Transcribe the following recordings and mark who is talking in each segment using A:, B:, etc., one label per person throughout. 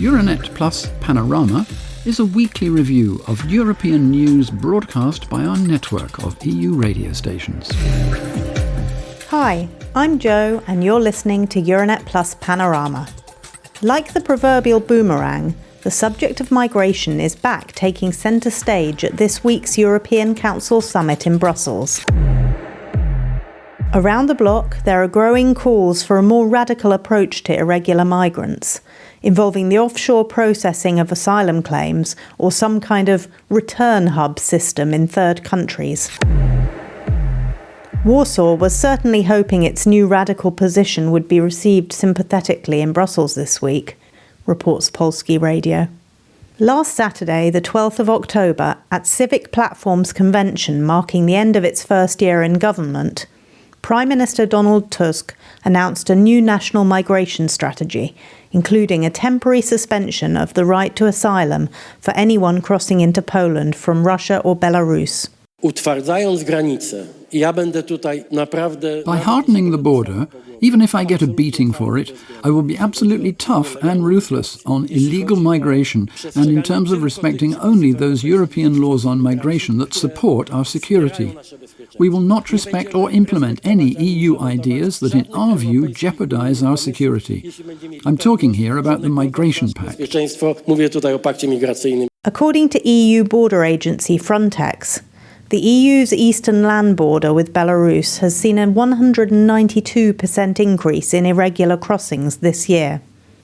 A: Euranet Plus Panorama is a weekly review of European news broadcast by our network of EU radio stations.
B: Hi, I'm Jo and you're listening to Euranet Plus Panorama. Like the proverbial boomerang, the subject of migration is back taking centre stage at this week's European Council summit in Brussels. Around the bloc, there are growing calls for a more radical approach to irregular migrants, involving the offshore processing of asylum claims or some kind of return hub system in third countries. Warsaw was certainly hoping its new radical position would be received sympathetically in Brussels this week, reports Polski Radio. Last Saturday, the 12th of October, at Civic Platform's convention marking the end of its first year in government, Prime Minister Donald Tusk announced a new national migration strategy, including a temporary suspension of the right to asylum for anyone crossing into Poland from Russia or Belarus.
A: By hardening the border, even if I get a beating for it, I will be absolutely tough and ruthless on illegal migration and in terms of respecting only those European laws on migration that support our security. We will not respect or implement any EU ideas that, in our view, jeopardize our security. I'm talking here about the Migration Pact.
B: According to EU border agency Frontex, the EU's eastern land border with Belarus has seen a 192% increase in irregular crossings this year.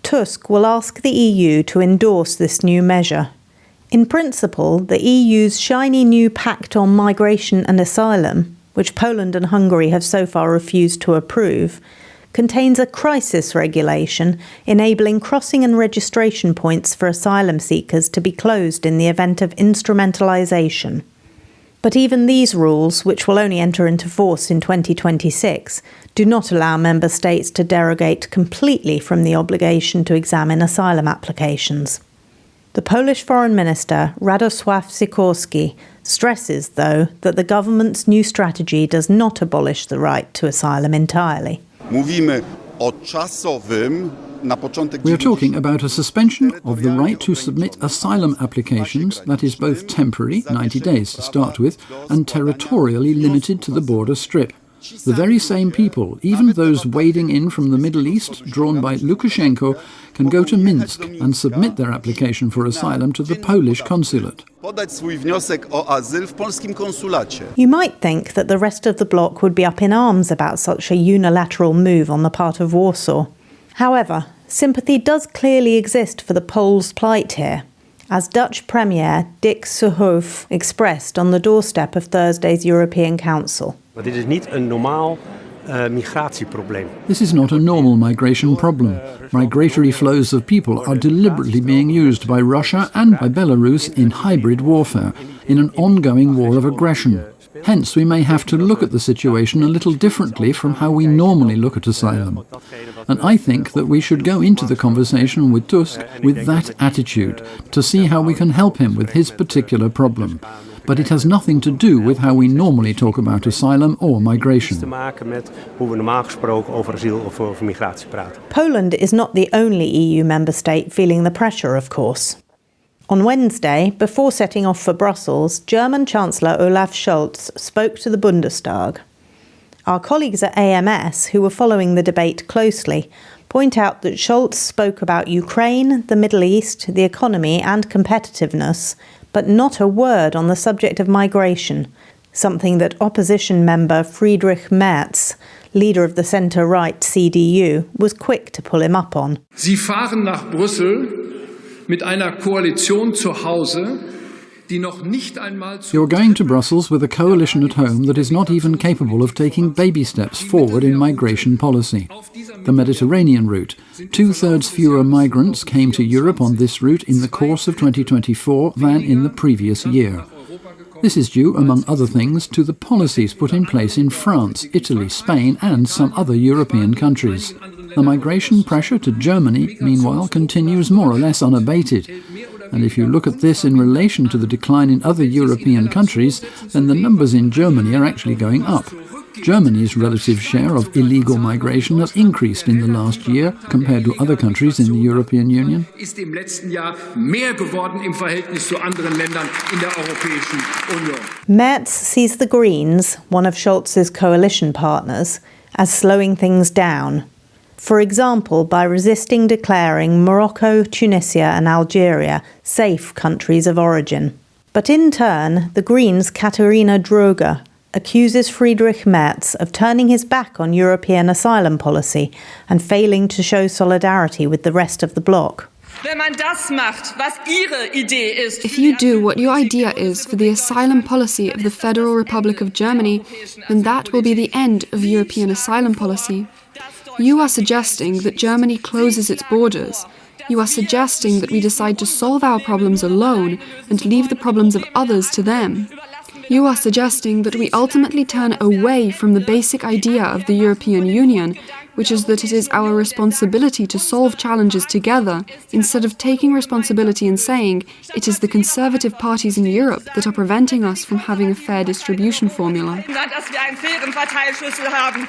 B: Tusk will ask the EU to endorse this new measure. In principle, the EU's shiny new Pact on Migration and Asylum, which Poland and Hungary have so far refused to approve, contains a crisis regulation enabling crossing and registration points for asylum seekers to be closed in the event of instrumentalisation. But even these rules, which will only enter into force in 2026, do not allow member states to derogate completely from the obligation to examine asylum applications. The Polish Foreign Minister, Radosław Sikorski, stresses, though, that the government's new strategy does not abolish the right to asylum entirely.
A: We are talking about a suspension of the right to submit asylum applications that is both temporary, 90 days to start with, and territorially limited to the border strip. The very same people, even those wading in from the Middle East, drawn by Lukashenko, can go to Minsk and submit their application for asylum to the Polish consulate.
B: You might think that the rest of the bloc would be up in arms about such a unilateral move on the part of Warsaw. However, sympathy does clearly exist for the Poles' plight here, as Dutch Premier Dick Seehoff expressed on the doorstep of Thursday's European Council.
A: This is not a normal migration problem. Migratory flows of people are deliberately being used by Russia and by Belarus in hybrid warfare, in an ongoing war of aggression. Hence, we may have to look at the situation a little differently from how we normally look at asylum. And I think that we should go into the conversation with Tusk with that attitude, to see how we can help him with his particular problem. But it has nothing to do with how we normally talk about asylum or migration.
B: Poland is not the only EU member state feeling the pressure, of course. On Wednesday, before setting off for Brussels, German Chancellor Olaf Scholz spoke to the Bundestag. Our colleagues at AMS, who were following the debate closely, point out that Scholz spoke about Ukraine, the Middle East, the economy and competitiveness, but not a word on the subject of migration, something that opposition member Friedrich Merz, leader of the centre-right CDU, was quick to pull him up on.
C: Sie fahren nach Brüssel mit einer Koalition zu Hause, die noch nicht einmal zu...
A: You're going to Brussels with a coalition at home that is not even capable of taking baby steps forward in migration policy. The Mediterranean route. 2/3 fewer migrants came to Europe on this route in the course of 2024 than in the previous year. This is due, among other things, to the policies put in place in France, Italy, Spain and some other European countries. The migration pressure to Germany, meanwhile, continues more or less unabated. And if you look at this in relation to the decline in other European countries, then the numbers in Germany are actually going up. Germany's relative share of illegal migration has increased in the last year compared to other countries in the European Union.
C: Ist im letzten Jahr mehr geworden im Verhältnis zu anderen Ländern in der Europäischen Union.
B: Merz sees the Greens, one of Scholz's coalition partners, as slowing things down. For example, by resisting declaring Morocco, Tunisia and Algeria safe countries of origin. But in turn, the Greens' Katharina Droger accuses Friedrich Merz of turning his back on European asylum policy and failing to show solidarity with the rest of the bloc.
D: If you do what your idea is for the asylum policy of the Federal Republic of Germany, then that will be the end of European asylum policy. You are suggesting that Germany closes its borders. You are suggesting that we decide to solve our problems alone and leave the problems of others to them. You are suggesting that we ultimately turn away from the basic idea of the European Union, which is that it is our responsibility to solve challenges together, instead of taking responsibility and saying it is the conservative parties in Europe that are preventing us from having a fair distribution formula.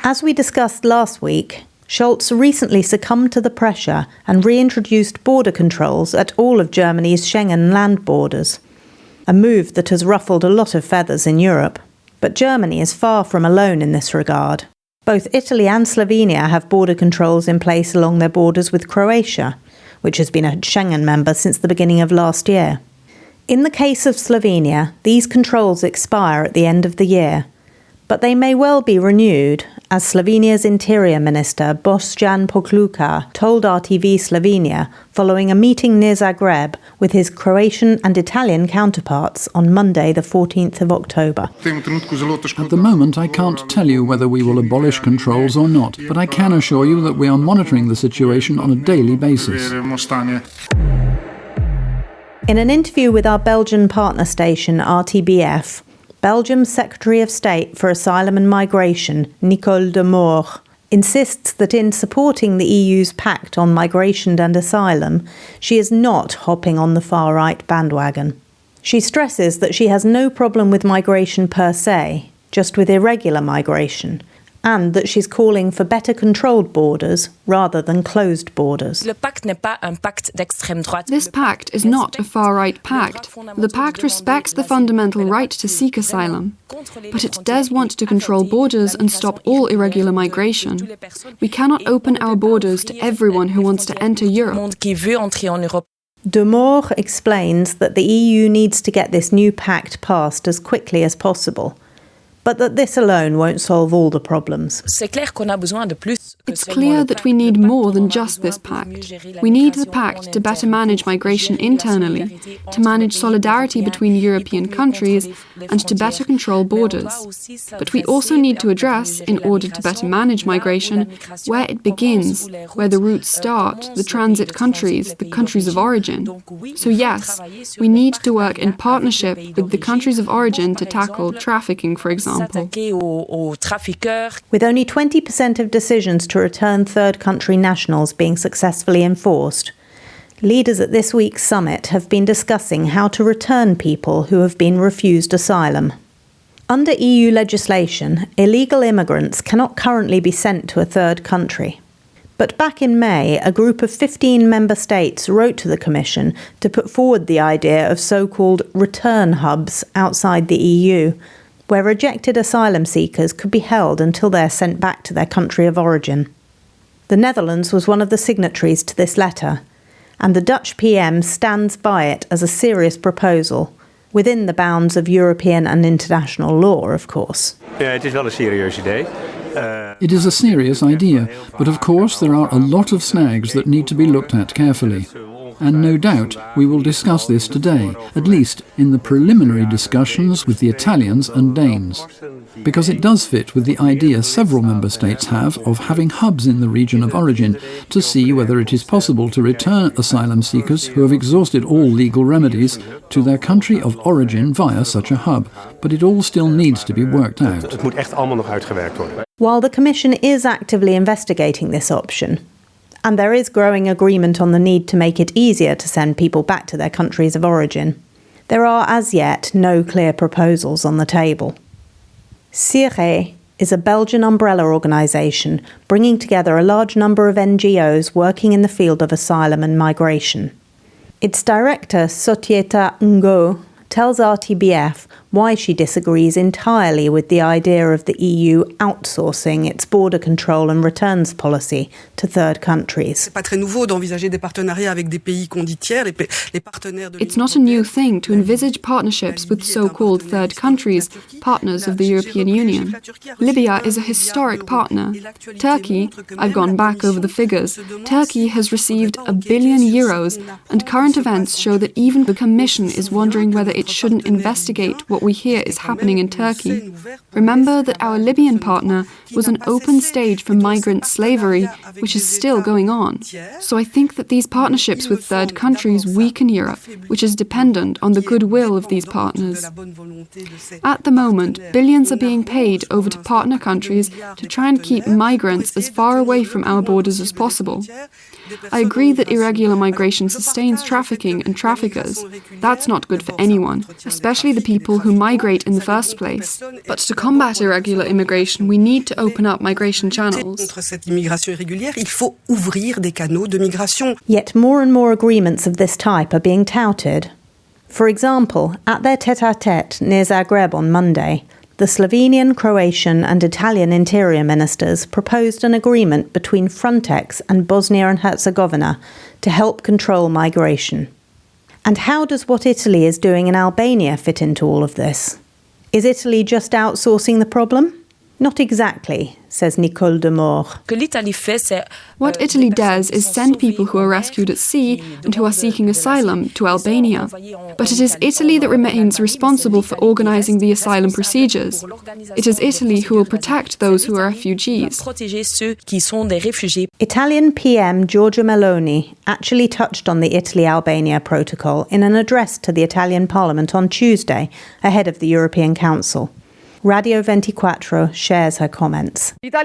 B: As we discussed last week, Scholz recently succumbed to the pressure and reintroduced border controls at all of Germany's Schengen land borders, a move that has ruffled a lot of feathers in Europe. But Germany is far from alone in this regard. Both Italy and Slovenia have border controls in place along their borders with Croatia, which has been a Schengen member since the beginning of last year. In the case of Slovenia, these controls expire at the end of the year, but they may well be renewed, as Slovenia's Interior Minister Boštjan Poklukar told RTV Slovenia following a meeting near Zagreb with his Croatian and Italian counterparts on Monday the 14th of October.
A: At the moment, I can't tell you whether we will abolish controls or not, but I can assure you that we are monitoring the situation on a daily basis.
B: In an interview with our Belgian partner station RTBF, Belgium's Secretary of State for Asylum and Migration, Nicole de Moor, insists that in supporting the EU's pact on migration and asylum, she is not hopping on the far-right bandwagon. She stresses that she has no problem with migration per se, just with irregular migration, and that she's calling for better controlled borders rather than closed borders.
D: This pact is not a far-right pact. The pact respects the fundamental right to seek asylum, but it does want to control borders and stop all irregular migration. We cannot open our borders to everyone who wants to enter Europe.
B: De Moor explains that the EU needs to get this new pact passed as quickly as possible, but that this alone won't solve all the problems.
D: It's clear that we need more than just this pact. We need the pact to better manage migration internally, to manage solidarity between European countries, and to better control borders. But we also need to address, in order to better manage migration, where it begins, where the routes start, the transit countries, the countries of origin. So yes, we need to work in partnership with the countries of origin to tackle trafficking, for example.
B: With only 20% of decisions to return third country nationals being successfully enforced, leaders at this week's summit have been discussing how to return people who have been refused asylum. Under EU legislation, illegal immigrants cannot currently be sent to a third country. But back in May, a group of 15 member states wrote to the Commission to put forward the idea of so-called return hubs outside the EU, where rejected asylum seekers could be held until they're sent back to their country of origin. The Netherlands was one of the signatories to this letter, and the Dutch PM stands by it as a serious proposal, within the bounds of European and international law, of course.
A: It is a serious idea, but of course there are a lot of snags that need to be looked at carefully. And no doubt we will discuss this today, at least in the preliminary discussions with the Italians and Danes. Because it does fit with the idea several member states have of having hubs in the region of origin to see whether it is possible to return asylum seekers who have exhausted all legal remedies to their country of origin via such a hub. But it all still needs to be worked out.
B: While the Commission is actively investigating this option, and there is growing agreement on the need to make it easier to send people back to their countries of origin, there are as yet no clear proposals on the table. Siré, is a Belgian umbrella organisation bringing together a large number of NGOs working in the field of asylum and migration. Its director, Société Ngo, tells RTBF why she disagrees entirely with the idea of the EU outsourcing its border control and returns policy to third countries.
D: It's not a new thing to envisage partnerships with so-called third countries, partners of the European Union. Libya is a historic partner. Turkey, I've gone back over the figures, Turkey has received €1 billion, and current events show that even the Commission is wondering whether it shouldn't investigate what we hear is happening in Turkey. Remember that our Libyan partner was an open stage for migrant slavery, which is still going on. So I think that these partnerships with third countries weaken Europe, which is dependent on the goodwill of these partners. At the moment, billions are being paid over to partner countries to try and keep migrants as far away from our borders as possible. I agree that irregular migration sustains trafficking and traffickers. That's not good for anyone, especially the people who migrate in the first place. But to combat irregular immigration, we need to open up migration channels.
B: Yet more and more agreements of this type are being touted. For example, at their tête-à-tête near Zagreb on Monday, the Slovenian, Croatian and Italian interior ministers proposed an agreement between Frontex and Bosnia and Herzegovina to help control migration. And how does what Italy is doing in Albania fit into all of this? Is Italy just outsourcing the problem? Not exactly, says Nicole de Moore.
D: What Italy does is send people who are rescued at sea and who are seeking asylum to Albania. But it is Italy that remains responsible for organising the asylum procedures. It is Italy who will protect those who are refugees.
B: Italian PM Giorgia Meloni actually touched on the Italy-Albania protocol in an address to the Italian Parliament on Tuesday, ahead of the European Council. Radio 24 shares her comments.
D: Italy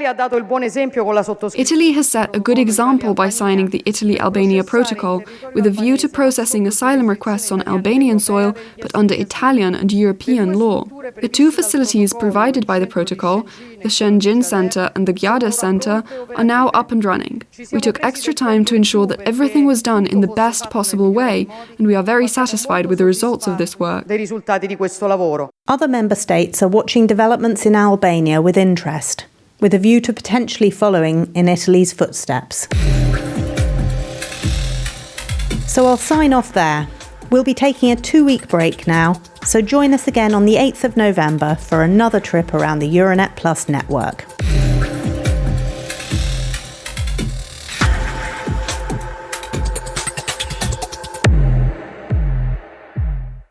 D: has set a good example by signing the Italy-Albania protocol with a view to processing asylum requests on Albanian soil, but under Italian and European law. The two facilities provided by the protocol, the Shenzhen Center and the Gyada Center, are now up and running. We took extra time to ensure that everything was done in the best possible way, and we are very satisfied with the results of this work.
B: Other member states are watching developments in Albania with interest, with a view to potentially following in Italy's footsteps. So I'll sign off there. We'll be taking a 2-week break now, so join us again on the 8th of November for another trip around the Euranet Plus network.